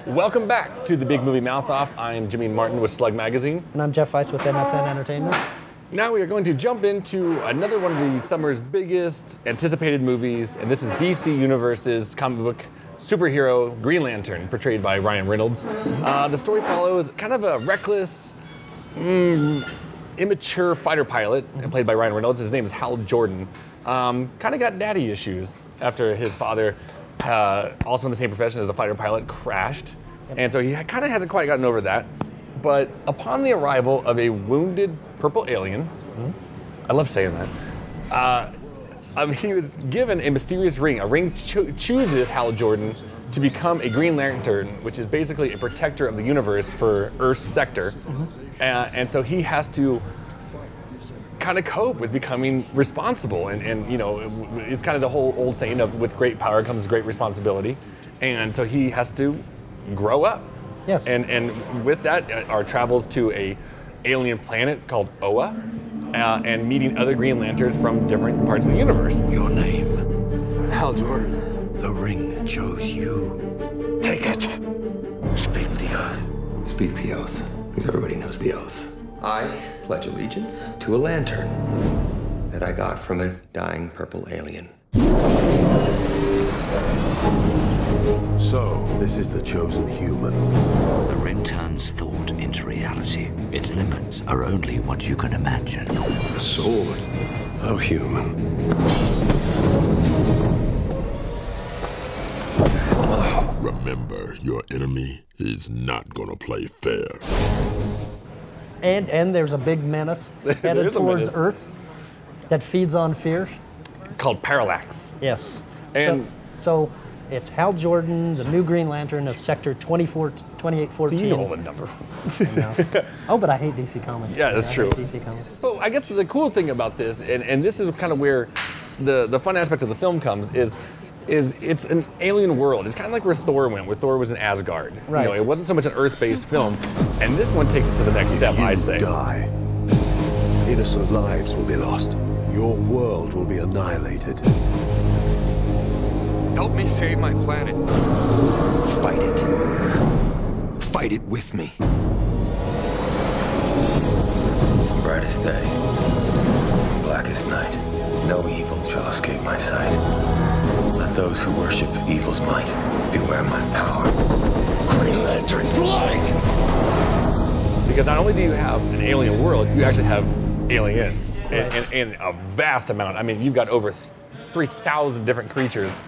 Welcome back to the Big Movie Mouth Off. I'm Jimmy Martin with Slug Magazine. And I'm Jeff Weiss with MSN Entertainment. Now we are going to jump into another one of the summer's biggest anticipated movies, and this is DC Universe's comic book superhero Green Lantern, portrayed by Ryan Reynolds. The story follows kind of a reckless, immature fighter pilot, played by Ryan Reynolds. His name is Hal Jordan. Kind of got daddy issues after his father, also in the same profession as a fighter pilot, crashed. And so he kind of hasn't quite gotten over that. But upon the arrival of a wounded purple alien, I love saying that, he was given a mysterious ring. A ring chooses Hal Jordan to become a Green Lantern, which is basically a protector of the universe for Earth's sector. And so he has to kind of cope with becoming responsible. And you know, it's kind of the whole old saying of with great power comes great responsibility. And so he has to grow up. Yes. And with that, our travels to a alien planet called Oa, and meeting other Green Lanterns from different parts of the universe. Your name? Hal Jordan. The ring chose you. Take it. Speak the oath. Speak the oath, because everybody knows the oath. I pledge allegiance to a lantern that I got from a dying purple alien. So, this is the chosen human. The ring turns thought into reality. Its limits are only what you can imagine. A sword. How human. Remember, your enemy is not gonna play fair. And there's a big menace headed towards Earth that feeds on fear. Called Parallax. Yes. And so it's Hal Jordan, the new Green Lantern of Sector 2814. So you know all the numbers. Oh, but I hate DC Comics. Yeah, that's true. I hate DC Comics. But I guess the cool thing about this, and this is kind of where the fun aspect of the film comes, is it's an alien world. It's kind of like where Thor went, where Thor was in Asgard. Right. You know, it wasn't so much an Earth-based film, and this one takes it to the next step, I say. If you die, innocent lives will be lost. Your world will be annihilated. Help me save my planet. Fight it. Fight it with me. Brightest day, blackest night, no evil shall escape my sight. Let those who worship evil's might beware my power. Green Lantern's light! Because not only do you have an alien world, you actually have aliens, Right. and a vast amount. I mean, you've got over 3,000 different creatures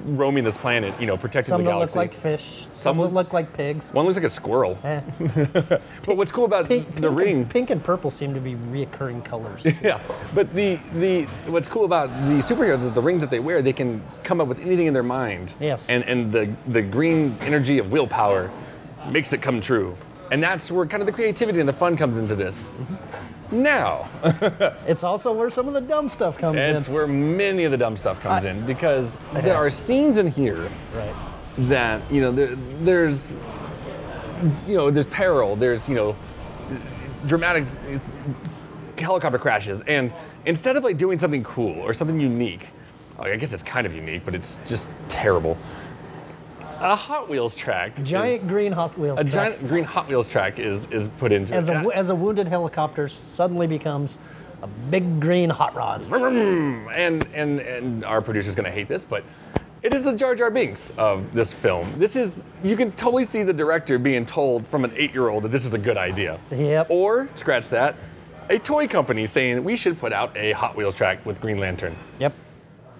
roaming this planet, you know, protecting Some the that look galaxy. like fish. Some Some that look like pigs. One looks like a squirrel. But what's cool about the ring... Pink and purple seem to be reoccurring colors. Yeah, but the what's cool about the superheroes is the rings that they wear, they can come up with anything in their mind. Yes. And the green energy of willpower makes it come true. And that's where kind of the creativity and the fun comes into this. Now, It's also where some of the dumb stuff comes it's in. where many of the dumb stuff comes in, because there are scenes in here Right. that, you know, there's peril, there's, you know, dramatic helicopter crashes, and instead of like doing something cool or something unique, I guess it's kind of unique, but it's just terrible. A Hot Wheels track. Giant green Hot Wheels A track. giant green Hot Wheels track is put into As it. as a wounded helicopter suddenly becomes a big green hot rod. And our producer's gonna hate this, but it is the Jar Jar Binks of this film. You can totally see the director being told from an 8-year-old that this is a good idea. Yep. Or, scratch that, a toy company saying we should put out a Hot Wheels track with Green Lantern. Yep.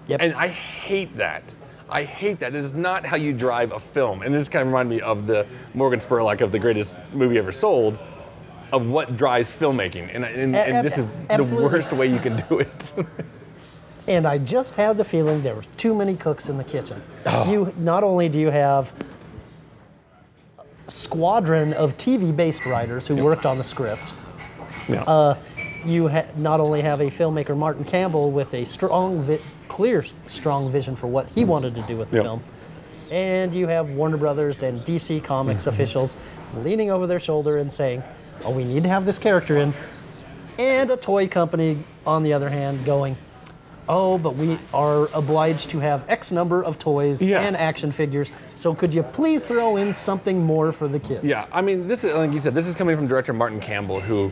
And I hate that. I hate that. This is not how you drive a film. And this kind of reminded me of the Morgan Spurlock of The Greatest Movie Ever Sold, of what drives filmmaking. And this is absolutely. the worst way you can do it. And I just had the feeling there were too many cooks in the kitchen. Oh. You not only do you have a squadron of TV-based writers who worked on the script, Yeah. you not only have a filmmaker, Martin Campbell, with a clear, strong vision for what he wanted to do with the Yep. film, and you have Warner Brothers and DC Comics officials leaning over their shoulder and saying, oh, we need to have this character in, and a toy company, on the other hand, going, oh, but we are obliged to have X number of toys Yeah. and action figures, so could you please throw in something more for the kids? Yeah, I mean, this is, like you said, this is coming from director Martin Campbell, who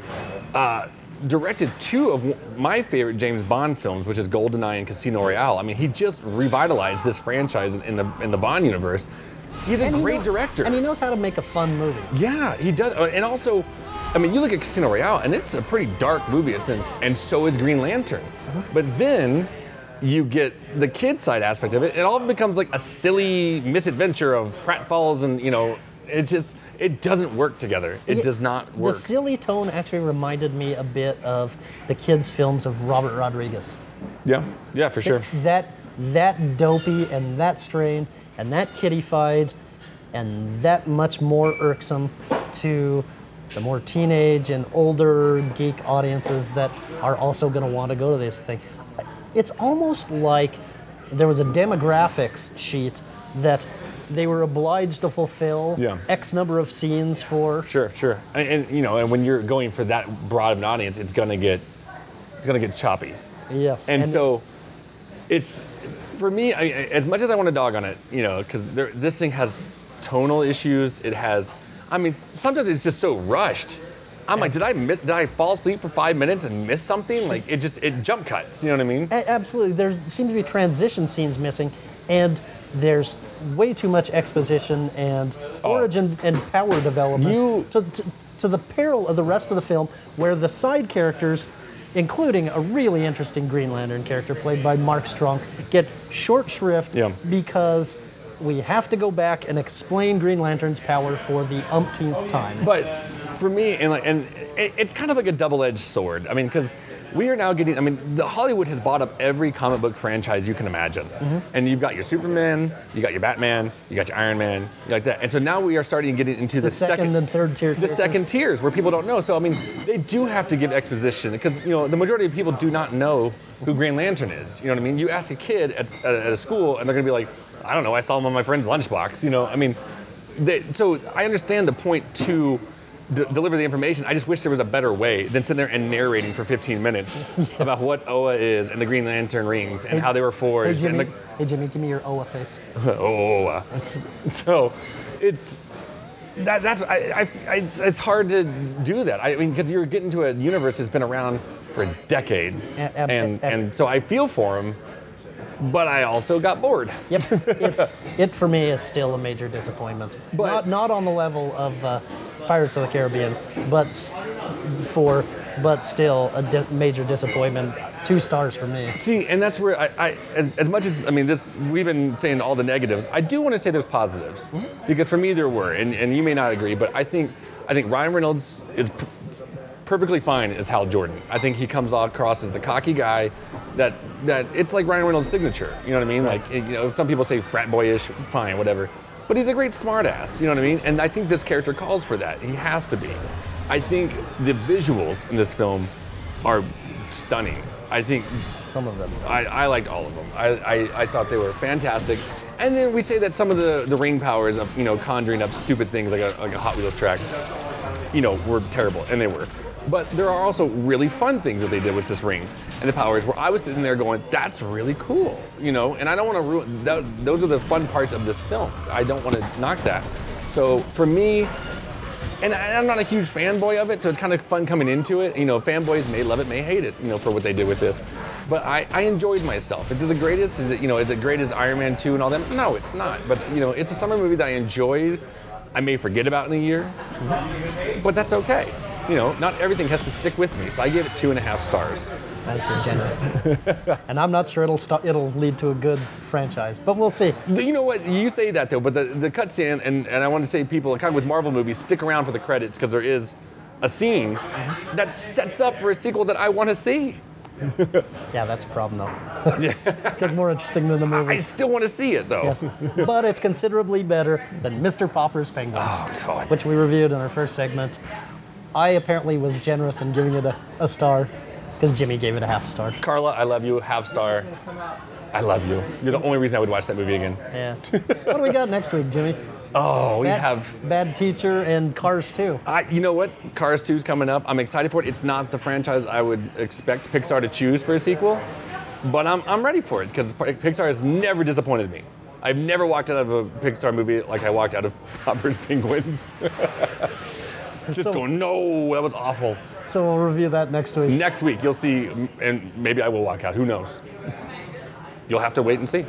directed two of my favorite James Bond films, which is GoldenEye and Casino Royale. I mean, he just revitalized this franchise in the Bond universe. He's a great director. And he knows how to make a fun movie. Yeah, he does. And also, I mean, you look at Casino Royale, and it's a pretty dark movie in a sense, and so is Green Lantern. But then you get the kid side aspect of it. It all becomes like a silly misadventure of pratfalls, and it doesn't work together. It does not work. The silly tone actually reminded me a bit of the kids' films of Robert Rodriguez. Yeah, for sure. That dopey and that strained and that kiddified and that much more irksome to the more teenage and older geek audiences that are also going to want to go to this thing. It's almost like there was a demographics sheet that they were obliged to fulfill X number of scenes for. Sure. And when you're going for that broad of an audience, it's gonna get choppy. Yes. And so it's, for me, as much as I want to dog on it, because this thing has tonal issues. It has, I mean, sometimes it's just so rushed. I'm like, did I fall asleep for 5 minutes and miss something? Like, it jump cuts, you know what I mean? Absolutely. There seem to be transition scenes missing, and there's way too much exposition and origin and power development to the peril of the rest of the film, where the side characters, including a really interesting Green Lantern character played by Mark Strong, get short shrift because we have to go back and explain Green Lantern's power for the umpteenth time. But for me, and it's kind of like a double-edged sword. I mean, because we are now getting, I mean, Hollywood has bought up every comic book franchise you can imagine. And you've got your Superman, you got your Batman, you got your Iron Man, you like that. And so now we are starting to get into the second and third tier. The second tiers where people don't know. So, I mean, they do have to give exposition because, the majority of people do not know who Green Lantern is. You know what I mean? You ask a kid at a school and they're going to be like, I don't know, I saw him on my friend's lunchbox. I mean, so I understand the point to deliver the information. I just wish there was a better way than sitting there and narrating for 15 minutes about what Oa is and the Green Lantern rings and how they were forged. Hey Jimmy, give me your Oa face. Oa. So it's it's hard to do that. I mean, because you're getting to a universe that's been around for decades, and so I feel for him. But I also got bored. Yep, it for me is still a major disappointment. But not on the level of Pirates of the Caribbean, but still a major disappointment. 2 stars for me. See, and that's where I as much as, I mean, we've been saying all the negatives, I do want to say there's positives. Because for me there were, and you may not agree, but I think Ryan Reynolds is perfectly fine as Hal Jordan. I think he comes across as the cocky guy that it's like Ryan Reynolds' signature. You know what I mean? Like, some people say frat boyish, fine, whatever. But he's a great smartass, you know what I mean? And I think this character calls for that. He has to be. I think the visuals in this film are stunning. I think some of them. I liked all of them. I thought they were fantastic. And then we say that some of the ring powers of, conjuring up stupid things like a Hot Wheels track, were terrible, and they were. But there are also really fun things that they did with this ring and the powers where I was sitting there going, that's really cool, and I don't want to ruin that. Those are the fun parts of this film. I don't want to knock that. So for me, and I'm not a huge fanboy of it, so it's kind of fun coming into it. Fanboys may love it, may hate it, for what they did with this. But I enjoyed myself. Is it the greatest? Is it great as Iron Man 2 and all that? No, it's not. But, it's a summer movie that I enjoyed. I may forget about in a year, but that's okay. Not everything has to stick with me, so I gave it 2.5 stars. I think you're generous. And I'm not sure it'll lead to a good franchise, but we'll see. You know what? You say that, though, but the cutscene, and I want to say people, kind of with Marvel movies, stick around for the credits because there is a scene that sets up for a sequel that I want to see. Yeah, that's a problem, though. It's more interesting than the movie. I still want to see it, though. Yes. But it's considerably better than Mr. Popper's Penguins, which we reviewed in our first segment. I apparently was generous in giving it a star, because Jimmy gave it a half star. Carla, I love you, half star. I love you. You're the only reason I would watch that movie again. Yeah. What do we got next week, Jimmy? Oh, we have Bad Teacher and Cars 2. You know what? Cars 2 is coming up. I'm excited for it. It's not the franchise I would expect Pixar to choose for a sequel. But I'm ready for it because Pixar has never disappointed me. I've never walked out of a Pixar movie like I walked out of Popper's Penguins. Just going, no, that was awful. So we'll review that next week. Next week, you'll see, and maybe I will walk out. Who knows? You'll have to wait and see.